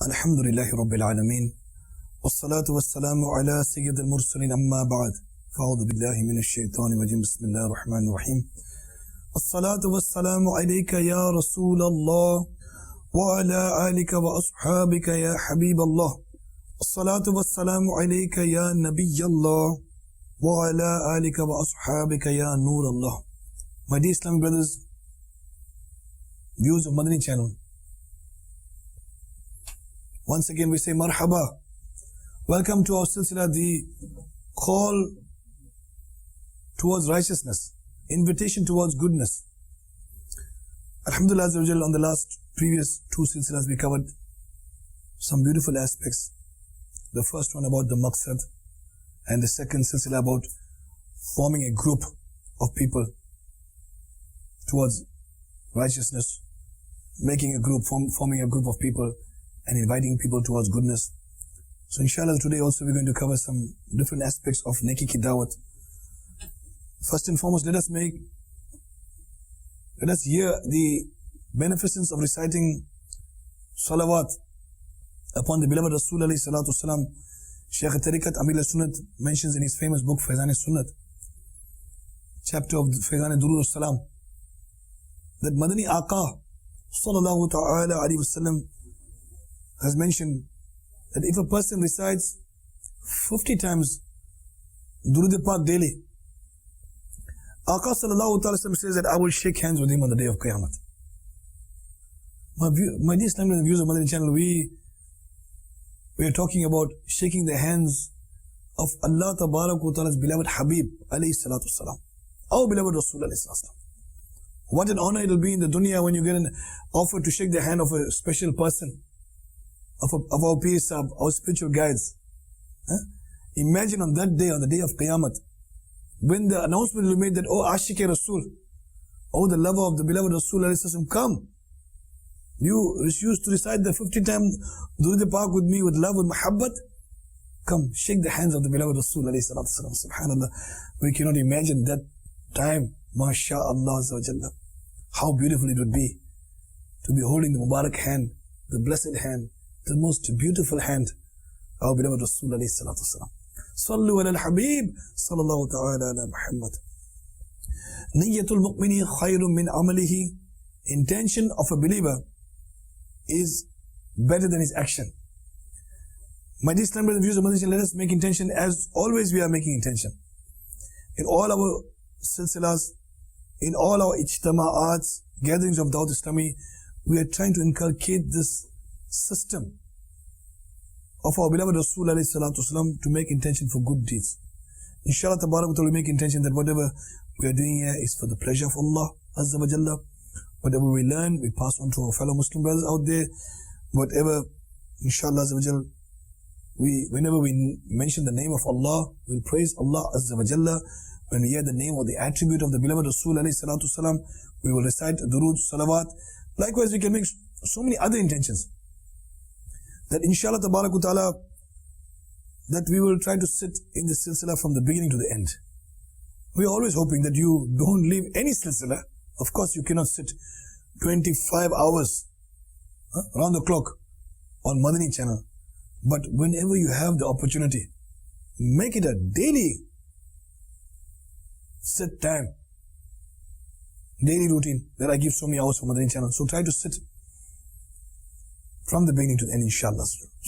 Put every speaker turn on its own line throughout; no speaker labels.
Alhamdulillahi Rabbil Alameen. Wassalatu wassalamu ala Sayyid al-Mursalin amma ba'd. Fa'udhu billahi minash shaitani rajim. Bismillahir Rahmanir Rahim. Assalatu wassalamu alayka ya Rasulallah wa ala alika wa ashabika ya Habiballah. Assalatu wassalamu alayka ya Nabiyallah wa ala alika wa ashabika ya Nurallah. My dear Islamic brothers, viewers of Madani Channel, once again we say marhaba. Welcome to our silsila, the call towards righteousness, invitation towards goodness. Alhamdulillah Azza wa Jal, on the previous two silsilas we covered some beautiful aspects. The first one about the maqsad, and the second silsila about forming a group of people towards righteousness, making a group, forming a group of people and inviting people towards goodness. So inshallah today also we're going to cover some different aspects of neki ki dawat. First and foremost, let us hear the beneficence of reciting salawat upon the beloved Rasul alayhi salatu wasalam. Shaykh Tariqat Amir al-Sunnat mentions in his famous book Faizan al-Sunnat, chapter of Faizan al-Durud al-Salam, that Madani Aqa sallallahu ta'ala alayhi wasallam has mentioned that if a person recites 50 times Durud Pak daily, Aqa sallallahu ta'ala says that I will shake hands with him on the day of Qiyamah. My dear Islamic viewers of Madani Channel, we are talking about shaking the hands of Allah Tabarak wa Ta'ala's beloved Habib alayhi salatu wasalam, our beloved Rasul alayhi salatu wasalam. What an honor it will be in the dunya when you get an offer to shake the hand of a special person, of our peers, our spiritual guides. Imagine on that day, on the day of Qiyamah, when the announcement will be made that, oh Ashik Rasul, oh the lover of the beloved Rasul alayhi salatu wasalam, come. You refuse to recite the 50 times Durud Pak with me with love, with mahabbat. Come, shake the hands of the beloved Rasul alayhi salatu wasalam. Subhanallah, we cannot imagine that time. MashaAllah Azza wa Jalla. How beautiful it would be to be holding the Mubarak hand, the blessed hand, the most beautiful hand, our beloved Rasul alayhi salatu wasalam. Sallu ala al-Habib sallallahu ta'ala ala Muhammad. Niyyatul mu'mini khayrun min amalihi. Intention of a believer is better than his action. My dear Islamic brothers and viewers of Madani Channel, let us make intention as always we are making intention. In all our silsilas, in all our ijtama'ats, gatherings of Dawat Islami, we are trying to inculcate this system of our beloved Rasul alayhi salatu wasalam to make intention for good deeds. Inshallah tabarak wa ta'ala, we make intention that whatever we are doing here is for the pleasure of Allah Azza wa Jalla. Whatever we learn, we pass on to our fellow Muslim brothers out there. Whatever, inshallah Azza wa Jalla, whenever we mention the name of Allah, we'll praise Allah Azza wa Jalla. When we hear the name or the attribute of the beloved Rasul alayhi salatu wasalam, we will recite durud, salawat. Likewise, we can make so many other intentions. That inshallah tabarak wa ta'ala, that we will try to sit in the silsila from the beginning to the end. We are always hoping that you don't leave any silsila. Of course, you cannot sit 25 hours around the clock on Madani Channel. But whenever you have the opportunity, make it a daily set time, daily routine that I give so many hours for Madani Channel. So try to sit from the beginning to the end, inshallah.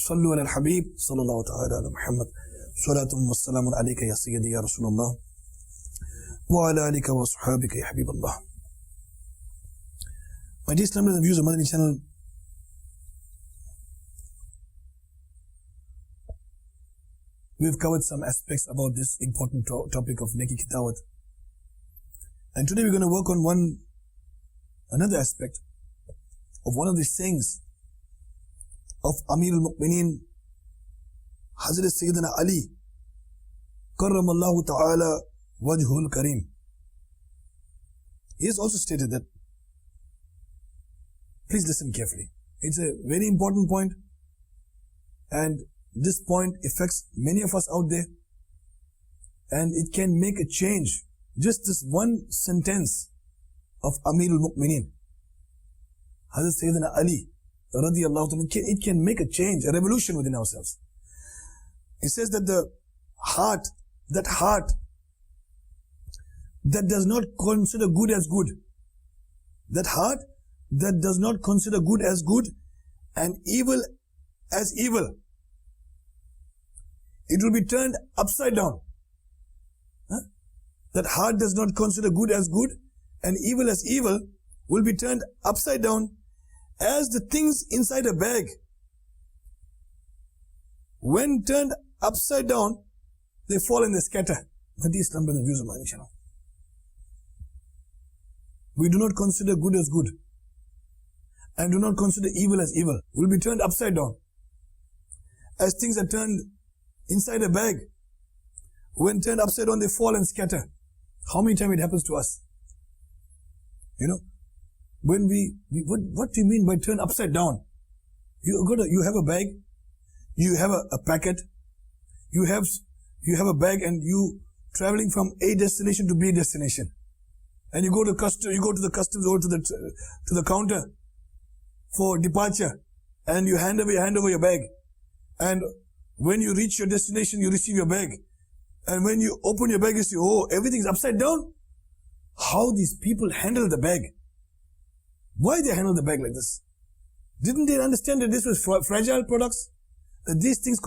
Sallu ala al-Habib sallallahu ta'ala ala Muhammad. Salatum wa salamun alayka ya Sayyidi ya Rasulullah wa ala alika wa sahabika ya Habiballah. My dear Islamic viewers of Madani Channel, we have covered some aspects about this important topic of neki ki dawat. And today we're going to work on another aspect of one of the sayings of Amir al-Mu'mineen, Hazrat Sayyidina Ali, Karramallahu ta'ala wajhul kareem. He has also stated that, please listen carefully. It's a very important point, and this point affects many of us out there, and it can make a change. Just this one sentence of Amir al-Mu'mineen, Hazrat Sayyidina Ali, radiallahu ta'ala, it can make a change, a revolution within ourselves. It says that the heart that does not consider good as good, that heart that does not consider good as good and evil as evil, it will be turned upside down. That heart does not consider good as good and evil as evil will be turned upside down as the things inside a bag. When turned upside down, they fall and they scatter. That is Islam, the views of Madani Channel. We do not consider good as good and do not consider evil as evil. Will be turned upside down as things are turned inside a bag. When turned upside down, they fall and scatter. How many times it happens to us? You know, when what do you mean by turn upside down? You have a bag, you have a packet, you have a bag, and you traveling from A destination to B destination, and you go to the customs or to the counter for departure, and you hand over your bag, and when you reach your destination, you receive your bag. And when you open your bag, you see, oh, everything's upside down. How these people handle the bag? Why they handle the bag like this? Didn't they understand that this was fragile products? That these things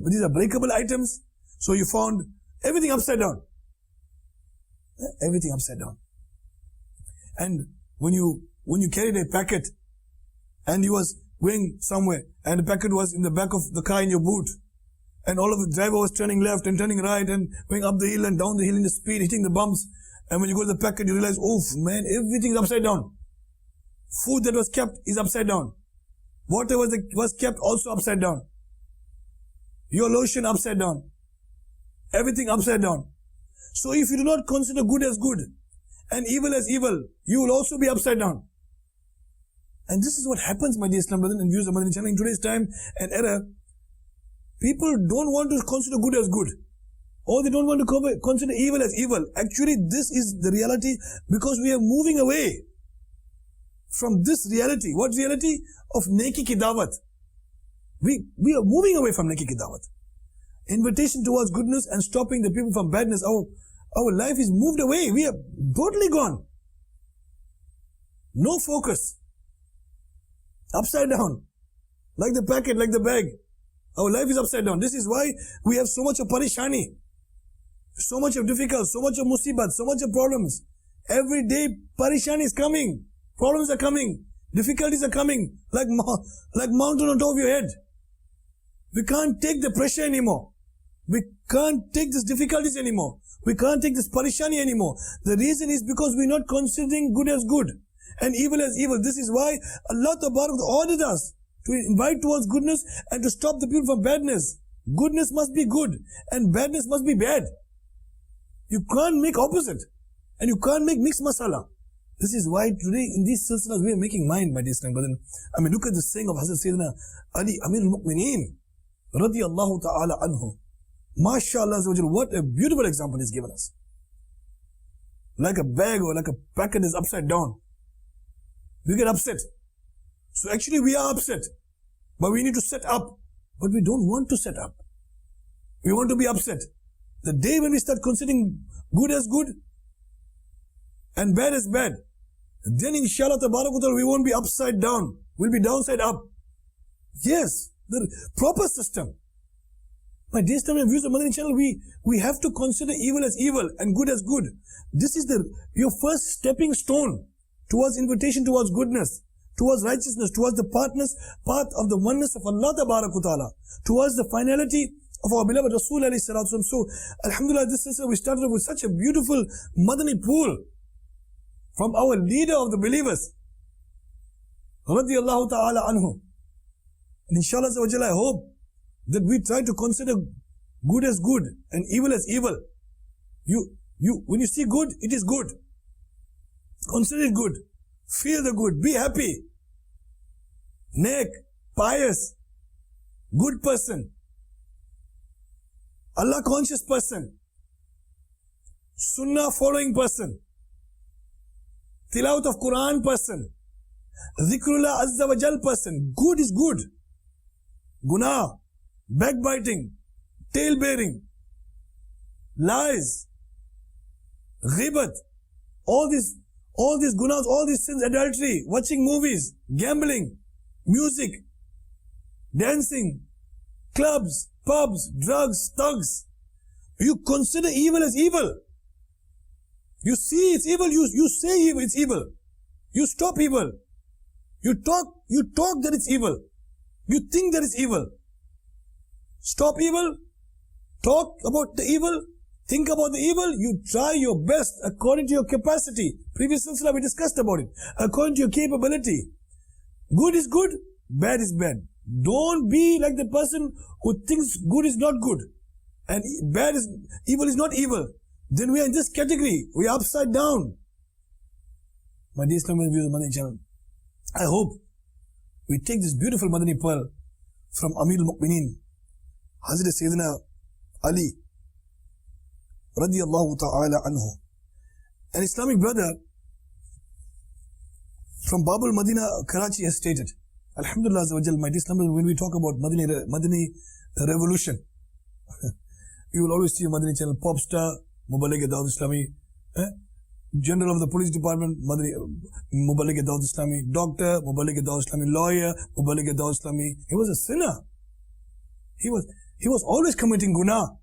these are breakable items? So you found everything upside down. Everything upside down. And when you carried a packet and you was going somewhere and the packet was in the back of the car in your boot, and all of the driver was turning left and turning right and going up the hill and down the hill in the speed, hitting the bumps. And when you go to the packet, you realize, oh man, everything is upside down. Food that was kept is upside down. Water was kept also upside down. Your lotion upside down. Everything upside down. So if you do not consider good as good and evil as evil, you will also be upside down. And this is what happens, my dear Islam brothers and viewers of Madani Channel, in today's time and era. People don't want to consider good as good, or they don't want to consider evil as evil. Actually, this is the reality, because we are moving away from this reality. What reality? Of neki ki dawat. We are moving away from neki ki dawat. Invitation towards goodness and stopping the people from badness. Our life is moved away. We are totally gone. No focus. Upside down. Like the packet, like the bag. Our life is upside down. This is why we have so much of parishani, so much of difficulty, so much of musibat, so much of problems. Every day parishani is coming, problems are coming, difficulties are coming, like mountain on top of your head. We can't take the pressure anymore. We can't take these difficulties anymore. We can't take this parishani anymore. The reason is because we're not considering good as good and evil as evil. This is why Allah Tabarak ordered us to invite towards goodness and to stop the people from badness. Goodness must be good and badness must be bad. You can't make opposite and you can't make mixed masala. This is why today in these silsilas we are making mind, my dear Islam brother. I mean, look at the saying of Hazrat Sayyidina Ali Amir al-Mu'mineen radiyallahu ta'ala anhu. MashaAllah, what a beautiful example he's given us. Like a bag or like a packet is upside down. We get upset. So actually we are upset, but we need to set up. But we don't want to set up. We want to be upset. The day when we start considering good as good and bad as bad, then inshallah tabarakallah we won't be upside down. We'll be downside up. Yes, the proper system. My dear Islam and views of Madani Channel, we have to consider evil as evil and good as good. This is your first stepping stone towards invitation towards goodness, towards righteousness, towards the path of the oneness of Allah Ta'ala, towards the finality of our beloved Rasul alayhi salatu. So, alhamdulillah, this is we started with such a beautiful Madani pool from our leader of the believers, radiyallahu ta'ala anhu. And inshallah, I hope that we try to consider good as good and evil as evil. When you see good, it is good. Consider it good. Feel the good. Be happy. Neck, pious, good person, Allah conscious person, sunnah following person, tilawat of Quran person, Dhikrullah Azza wa Jal person. Good is good. Guna, backbiting, tail bearing, lies, ghibat, all these gunas, all these sins, adultery, watching movies, gambling, music, dancing, clubs, pubs, drugs, thugs. You consider evil as evil. You see it's evil, you say evil, it's evil. You stop evil. You talk that it's evil. You think that it's evil. Stop evil, talk about the evil, think about the evil, you try your best according to your capacity. Previous silsila we discussed about it. According to your capability. Good is good, bad is bad. Don't be like the person who thinks good is not good and evil is not evil. Then we are in this category. We are upside down. My dear Islamic viewers of Madani Channel, I hope we take this beautiful Madani pearl from Amir al-Mu'mineen, Hazrat Sayyidina Ali radiyallahu ta'ala anhu, an Islamic brother from Babul Madina, Karachi has stated, Alhamdulillah Azza wa Jal, my dear Islamic, when we talk about Madani revolution, you will always see a Madani Channel pop star, Mubaligh Dawat Islami, General of the Police Department, Mubaligh Dawat Islami, Doctor, Mubaligh Dawat Islami, Lawyer, Mubaligh Dawat Islami. He was a sinner. He was always committing guna.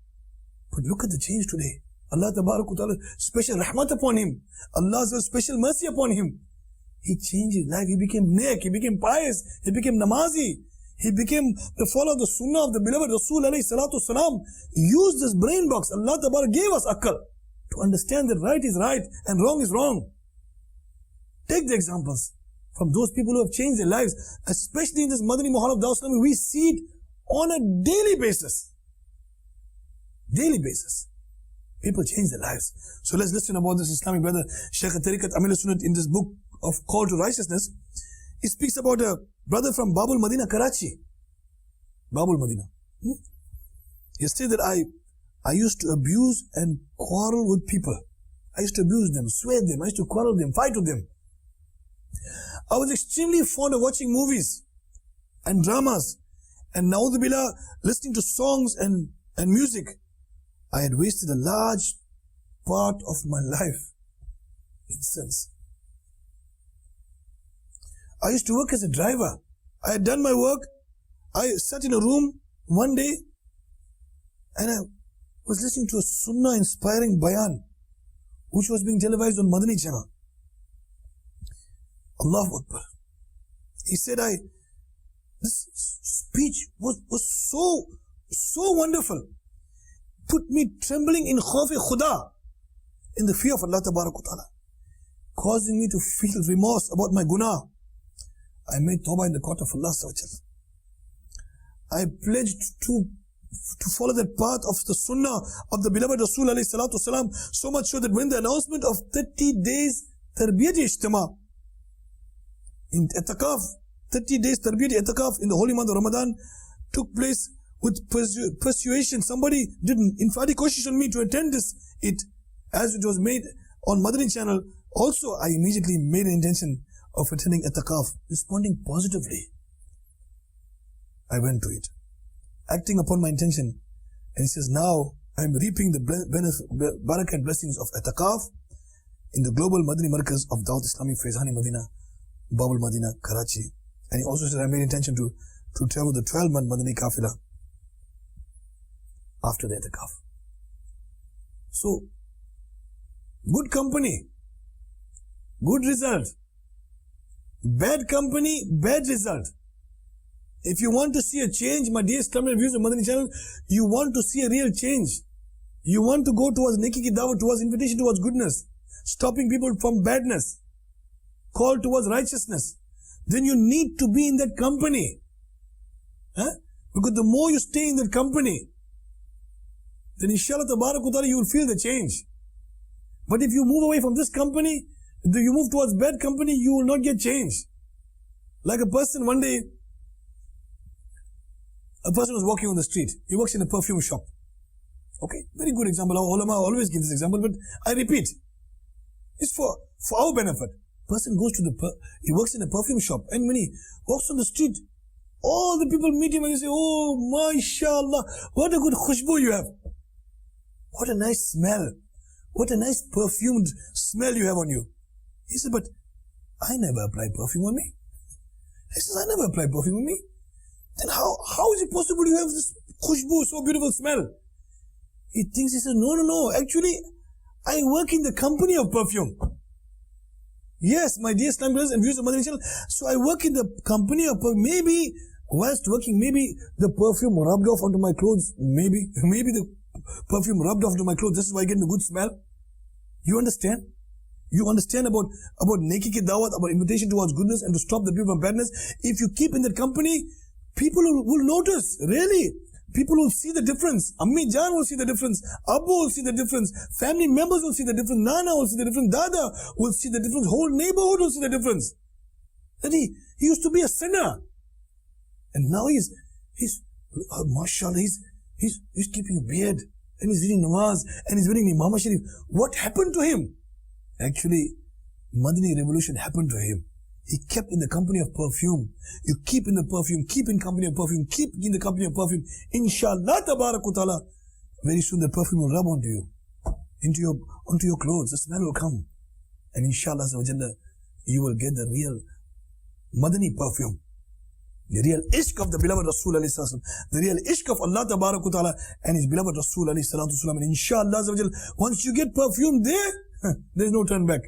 But look at the change today. Allah Ta'ala special rahmat upon him. Allah's special mercy upon him. He changed his life. He became neck. He became pious. He became namazi. He became the follower of the sunnah of the beloved Rasul alayhi salatu salam. Used this brain box. Allah Ta'ala gave us akal to understand that right is right and wrong is wrong. Take the examples from those people who have changed their lives, especially in this Madani Mahal of Dawat Islami. We see it on a daily basis. Daily basis. People change their lives. So let's listen about this Islamic brother, Shaykh Tariqat Amil Sunnat, in this book of Call to Righteousness. He speaks about a brother from Babul Madina, Karachi. Babul Madina. He said that I used to abuse and quarrel with people. I used to abuse them, swear them, I used to quarrel them, fight with them. I was extremely fond of watching movies and dramas and na'udhu billah, listening to songs and music. I had wasted a large part of my life in sins. I used to work as a driver. I had done my work. I sat in a room one day and I was listening to a sunnah inspiring bayan which was being televised on Madani Channel. Allahu Akbar. He said, this speech was so wonderful. Put me trembling in khawf khuda, in the fear of Allah Ta'ala, causing me to feel remorse about my guna. I made tawbah in the court of Allah. I pledged to follow that path of the sunnah of the beloved Rasul alayhi salatu wasalam, so much so that when the announcement of 30 days tarbiyati ijtima in itikaf, 30 days tarbiyati itikaf in the holy month of Ramadan took place with persuasion, somebody did emphatic koshish on me to attend it as it was made on Madani Channel. Also, I immediately made an intention of attending itikaf, responding positively. I went to it, acting upon my intention, and he says, now I am reaping the barakah and blessings of itikaf in the global Madani Markaz of Dawat Islami Faizani Madina, Babul Madina, Karachi. And he also said, I made intention to travel the 12-month Madani Kafila after the itikaf. So, good company, good result. Bad company, bad result. If you want to see a change, my dear Islamic viewers of Madani Channel, you want to see a real change. You want to go towards neki ki dawat, towards invitation towards goodness, stopping people from badness, call towards righteousness, then you need to be in that company. Because the more you stay in that company, then inshallah ta'ala you will feel the change. But if you move away from this company, you move towards bad company, you will not get change. Like a person one day, a person was walking on the street. He works in a perfume shop. Okay, very good example. Our ulama always give this example, but I repeat, it's for our benefit. Person goes to he works in a perfume shop, and when he walks on the street, all the people meet him and they say, "Oh, mashallah, what a good khushbu you have. What a nice smell. What a nice perfumed smell you have on you." He said, "But I never apply perfume on me." He says, "I never apply perfume on me. And how is it possible you have this khushbu, so beautiful smell?" He thinks, he says, No. Actually, I work in the company of perfume. Yes, my dear Islamic brothers and viewers of Madani Channel. So I work in the company of perfume. Maybe whilst working, maybe the perfume rubbed off onto my clothes. Maybe the perfume rubbed off onto my clothes. This is why I get a good smell. You understand? You understand about Neki ki Dawat, about invitation towards goodness and to stop the people from badness. If you keep in that company, people will notice, really. People will see the difference. Ammi Jan will see the difference. Abu will see the difference. Family members will see the difference. Nana will see the difference. Dada will see the difference. Whole neighborhood will see the difference. That he used to be a sinner. And now he's mashallah, he's keeping a beard. And he's reading namaz. And he's reading Imam Sharif. What happened to him? Actually, Madani revolution happened to him. He kept in the company of perfume. You keep in the perfume, keep in company of perfume, keep in the company of perfume. Inshallah, tabaraku ta'ala, very soon the perfume will rub onto you, onto your clothes. The smell will come. And inshallah, you will get the real Madani perfume. The real ishq of the beloved Rasul alayhi salatu, the real ishq of Allah tabaraku ta'ala and his beloved Rasul alayhi salatu salam. And inshallah, once you get perfume there's no turn back.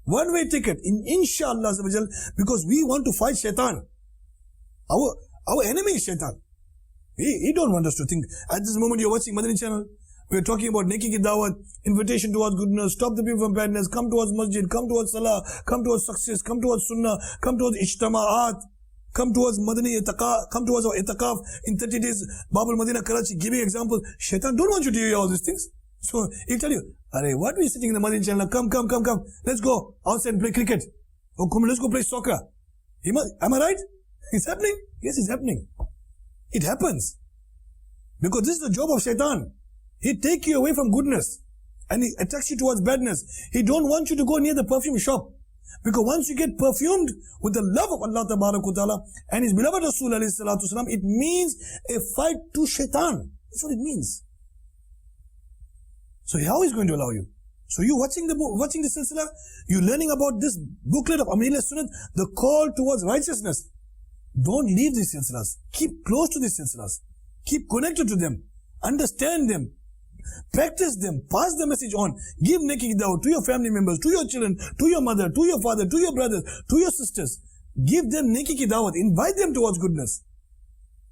One-way ticket, inshallah, because we want to fight shaitan. Our enemy is shaitan. He don't want us to think. At this moment, you're watching Madani Channel. We're talking about Neki ki Dawat, invitation towards goodness, stop the people from badness, come towards masjid, come towards salah, come towards success, come towards sunnah, come towards ijtama'at, come towards Madani itaqaf, come towards our itaqaf in 30 days, Babul Madina Karachi, giving examples. Shaitan don't want you to hear all these things. So he'll tell you, "Arey, what are we sitting in the Madani Channel? Come. Let's go outside and play cricket. Oh, come, let's go play soccer." Am I right? It's happening. Yes, it's happening. It happens. Because this is the job of shaitan. He take you away from goodness. And he attracts you towards badness. He don't want you to go near the perfume shop. Because once you get perfumed with the love of Allah Ta'ala and his beloved Rasul alayhi salatu salam, it means a fight to shaitan. That's what it means. So how is going to allow you? So you watching the silsila, you learning about this booklet of Amir al-Sunnat, the call towards righteousness. Don't leave these silsilas. Keep close to these silsilas. Keep connected to them. Understand them. Practice them. Pass the message on. Give Neki Dawat to your family members, to your children, to your mother, to your father, to your brothers, to your sisters. Give them Neki Dawat. Invite them towards goodness.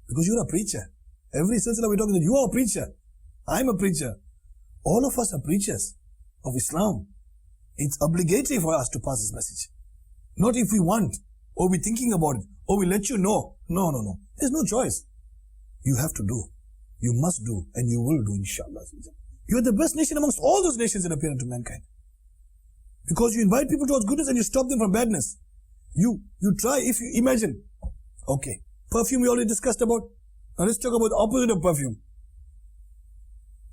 Because you're a preacher. Every silsila we're talking about, you are a preacher. I'm a preacher. All of us are preachers of Islam. It's obligatory for us to pass this message. Not if we want, or we're thinking about it, or we let you know. No. There's no choice. You have to do. You must do, and you will do, inshallah. You are the best nation amongst all those nations that appear unto mankind. Because you invite people towards goodness and you stop them from badness. You try, if you imagine. Okay, perfume we already discussed about. Now let's talk about the opposite of perfume.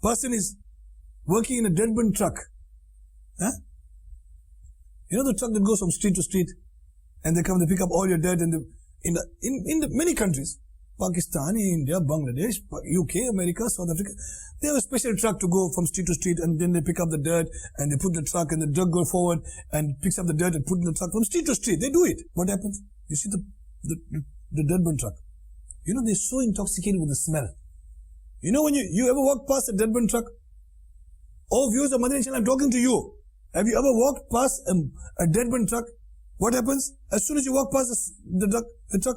Person is working in a dead burn truck. Huh? You know the truck that goes from street to street, and they pick up all your dirt, and in the many countries, Pakistan, India, Bangladesh, UK, America, South Africa, they have a special truck to go from street to street, and then they pick up the dirt and they put the truck, and the truck goes forward and picks up the dirt and put in the truck from street to street. They do it. What happens? You see the dead burn truck. You know, they're so intoxicated with the smell. You know when you ever walk past a dead burn truck? Oh, viewers of Madani Channel, I'm talking to you. Have you ever walked past a dead burn truck? What happens? As soon as you walk past the truck,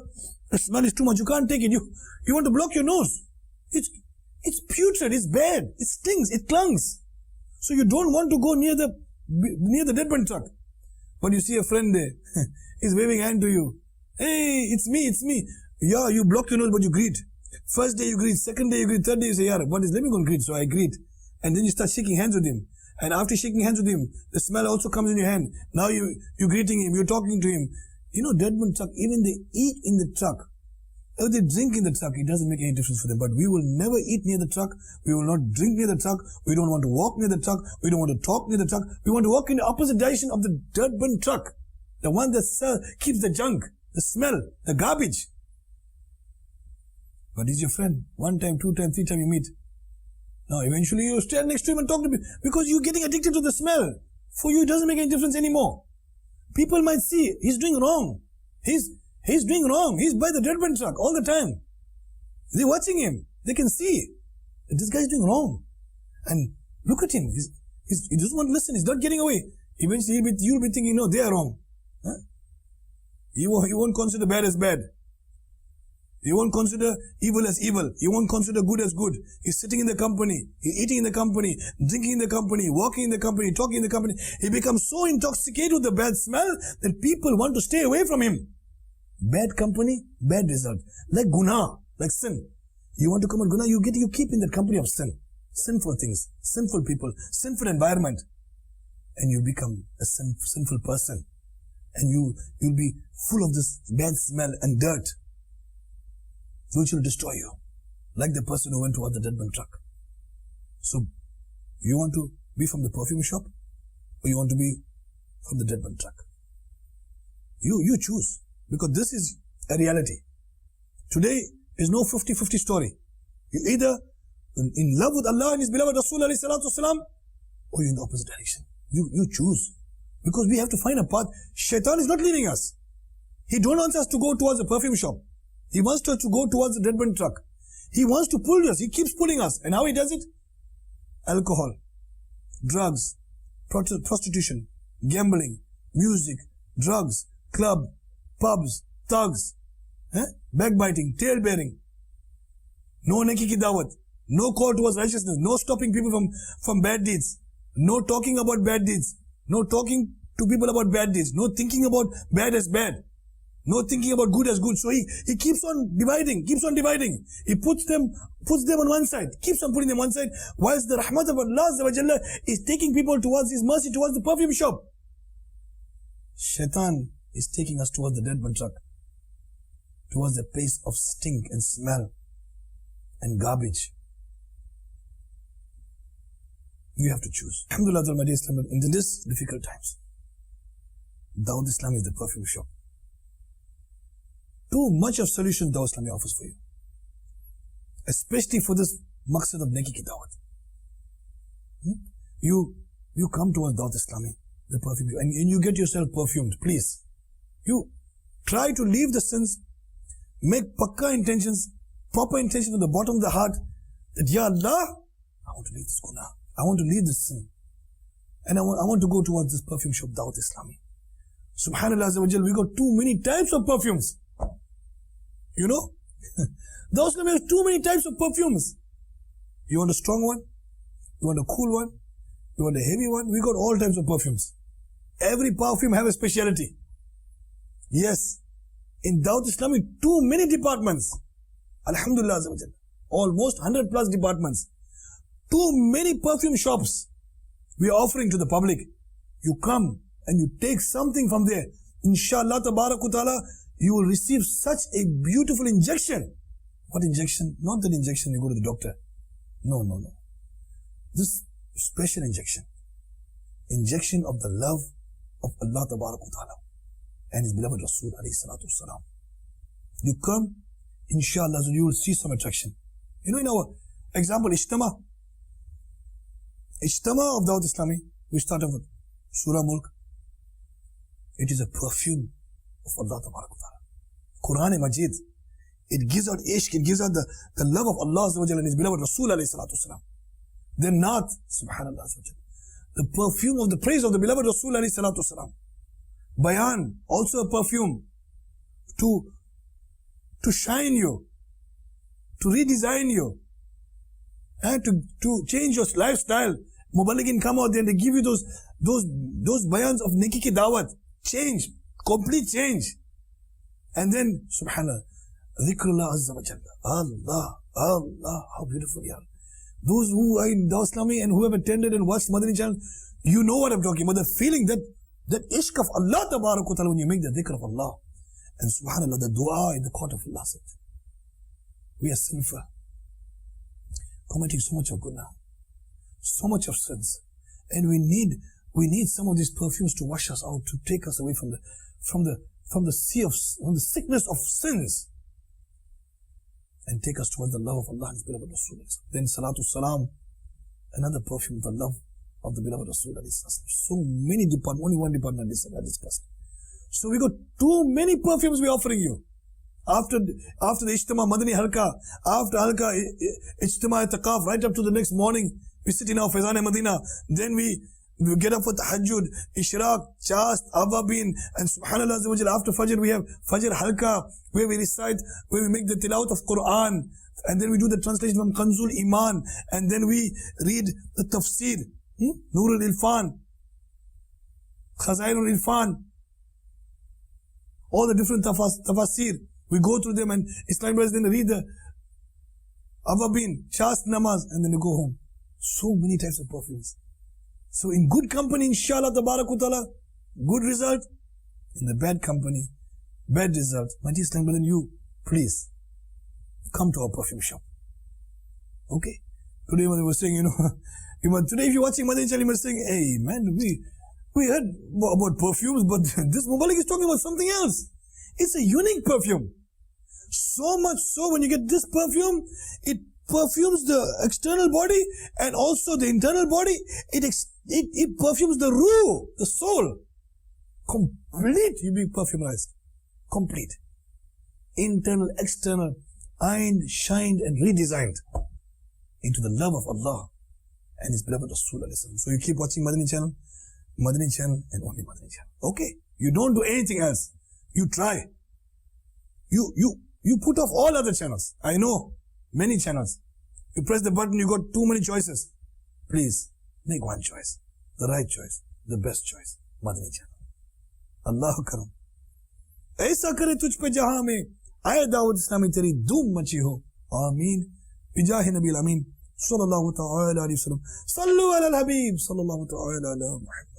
the smell is too much. You can't take it. You want to block your nose. It's putrid. It's bad. It stings. It clunks. So you don't want to go near the dead burn truck. But you see a friend there. He's waving hand to you. Hey, it's me. Yeah, you block your nose, but you greet. First day you greet. Second day you greet. Third day you say, yeah, what is? Let me go and greet. So I greet. And then you start shaking hands with him. And after shaking hands with him, the smell also comes in your hand. Now you're greeting him, you're talking to him. You know, dead man truck, even they eat in the truck. If they drink in the truck, it doesn't make any difference for them. But we will never eat near the truck. We will not drink near the truck. We don't want to walk near the truck. We don't want to talk near the truck. We want to walk in the opposite direction of the dead man truck. The one that keeps the junk, the smell, the garbage. But he's your friend. 1 time, 2 times, 3 times you meet. Now eventually you stand next to him and talk to him because you're getting addicted to the smell. For you it doesn't make any difference anymore. People might see he's doing wrong. He's doing wrong. He's by the deadband truck all the time. They're watching him. They can see that this guy's doing wrong. And look at him. He doesn't want to listen. He's not getting away. Eventually you'll be thinking, no, they are wrong. Huh? You won't consider bad as bad. You won't consider evil as evil. You won't consider good as good. He's sitting in the company. He's eating in the company, drinking in the company, walking in the company, talking in the company. He becomes so intoxicated with the bad smell that people want to stay away from him. Bad company, bad result. Like guna, like sin. You want to commit guna, you keep in the company of sin. Sinful things, sinful people, sinful environment. And you become a sinful person. And you'll be full of this bad smell and dirt, which will destroy you. Like the person who went towards the deadband truck. So, you want to be from the perfume shop, or you want to be from the deadband truck? You choose, because this is a reality. Today is no 50-50 story. You're either in love with Allah and His beloved Rasul alayhi salatu wasalam, or you're in the opposite direction. You choose. Because we have to find a path. Shaitan is not leaving us. He don't want us to go towards the perfume shop. He wants us to go towards the deadband truck. He wants to pull us. He keeps pulling us. And how he does it? Alcohol, drugs, prostitution, gambling, music, drugs, club, pubs, thugs, backbiting, tail-bearing. No neki ki dawat. No call towards righteousness. No stopping people from bad deeds. No talking about bad deeds. No talking to people about bad deeds. No thinking about bad as bad. No thinking about good as good. So he keeps on dividing, He puts them on one side, keeps on putting them on one side, whilst the rahmat of Allah is taking people towards His mercy, towards the perfume shop. Shaitan is taking us towards the deadband truck, towards the place of stink and smell and garbage. You have to choose. Alhamdulillah, my dear Islam, in this difficult times, Dawat Islam is the perfume shop. Too much of solutions Dawat Islami offers for you. Especially for this maqsad of neki ki dawat. You come towards Dawat Islami, the perfume, and you get yourself perfumed, please. You try to leave the sins, make pakka intentions, proper intention at the bottom of the heart, that Ya Allah, I want to leave this guna. I want to leave this sin. And I want to go towards this perfume shop, Dawat Islami. Subhanallah Azza wa Jal, we got too many types of perfumes. You know? Dawat Islami has too many types of perfumes. You want a strong one? You want a cool one? You want a heavy one? We got all types of perfumes. Every perfume have a speciality. Yes. In Dawat Islami, too many departments. Alhamdulillah Azza wa Jal. Almost 100 plus departments. Too many perfume shops we are offering to the public. You come and you take something from there. Inshallah ta'ala, you will receive such a beautiful injection. What injection? Not that injection you go to the doctor. No. This special injection. Injection of the love of Allah ta'ala and His beloved Rasul alayhi salatu wasalam. You come, inshallah, you will see some attraction. You know, in our example, Ijtama of Dawat Islami, we start off with Surah Mulk. It is a perfume of Allah ta'ala. Quran Majid. It gives out ishq, it gives out the love of Allah and His beloved Rasul alayhi salatu wasalam. Then Naat, subhanallah, the perfume of the praise of the beloved Rasul alayhi salatu wasalam. Bayan, also a perfume to shine you, to redesign you, and to change your lifestyle. Mubaligin come out there and they give you those bayans of neki ki dawat. Change, complete change. And then, subhanallah, dhikrullah azza wa jalla. Allah, how beautiful, ya. Those who are in Dawat Islami and who have attended and watched Madani Channel, you know what I'm talking about. The feeling that ishq of Allah ta'ala when you make the dhikr of Allah. And subhanallah, the dua in the court of Allah. We are sinful, committing so much of guna, so much of sins, and we need some of these perfumes to wash us out, to take us away from the sea of, from the sickness of sins, and take us towards the love of Allah and His beloved Rasul. Then Salatu Salam, another perfume of the love of the beloved Rasul. So many departments, only one department I discussed. So we got too many perfumes we're offering you. After the Ijtima Madani Halka, after Halka Ijtima Taqaf, right up to the next morning, we sit in our Faizan Madina. Then we get up for Tahajjud, Ishraq, Chast, Awabin, and Subhanallah Azza wa Jalla. After Fajr, we have Fajr Halka, where we recite, where we make the tilawat of Quran, and then we do the translation from Kanzul Iman, and then we read the tafsir, Nur al-Irfan, Khazain al-Irfan, all the different tafasir. We go through them, and Islamic brothers then read the Awabin, Chast Namaz, and then we go home. So many types of perfumes. So in good company, inshallah, tabarakallah, good result. In the bad company, bad result. My dear Islamic brother, you, please, come to our perfume shop. Okay? Today we were saying, today if you're watching Madani Channel, you were saying, hey man, we heard about perfumes, but this Mubarak is talking about something else. It's a unique perfume. So much so, when you get this perfume, it perfumes the external body and also the internal body. It perfumes the ruh, the soul. Complete, you be perfumerized. Complete. Internal, external, ironed, shined and redesigned into the love of Allah and His beloved Rasul. So you keep watching Madani Channel and only Madani Channel. Okay? You don't do anything else. You try. You put off all other channels. I know. Many channels. You press the button, you got too many choices. Please, make one choice. The right choice. The best choice. Madani Channel. Allahu Karam. ऐसा करे तुझ पे जहां में आए दावत इस्लामी तेरी धूम मची हो आमीन बिजाह नबी अमीन सल्लल्लाहु तआला अलैहि वसल्लम सल्लु अला हबीब सल्लल्लाहु तआला अला मुहम्मद